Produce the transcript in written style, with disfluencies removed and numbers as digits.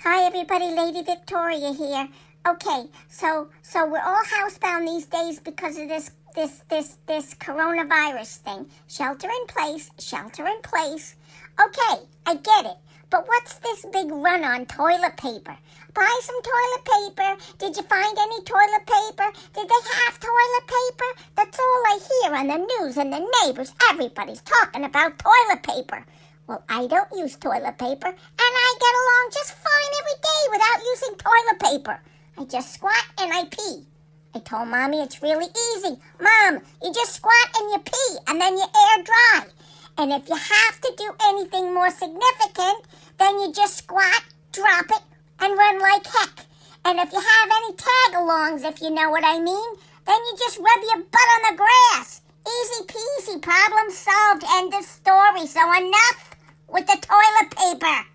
Hi everybody, Lady Victoria here. Okay, so we're all housebound these days because of this coronavirus thing. Shelter in place, shelter in place. Okay, I get it. But what's this big run on toilet paper? Buy some toilet paper. Did you find any toilet paper? Did they have toilet paper? That's all I hear on the news and the neighbors. Everybody's talking about toilet paper. Well, I don't use toilet paper, and I get along just fine every day without using toilet paper. I just squat and I pee. I told Mommy it's really easy. Mom, you just squat and you pee, and then you air dry. And if you have to do anything more significant, then you just squat, drop it, and run like heck. And if you have any tag-alongs, if you know what I mean, then you just rub your butt on the grass. Easy peasy, problem solved, end of story. So enough with the toilet paper.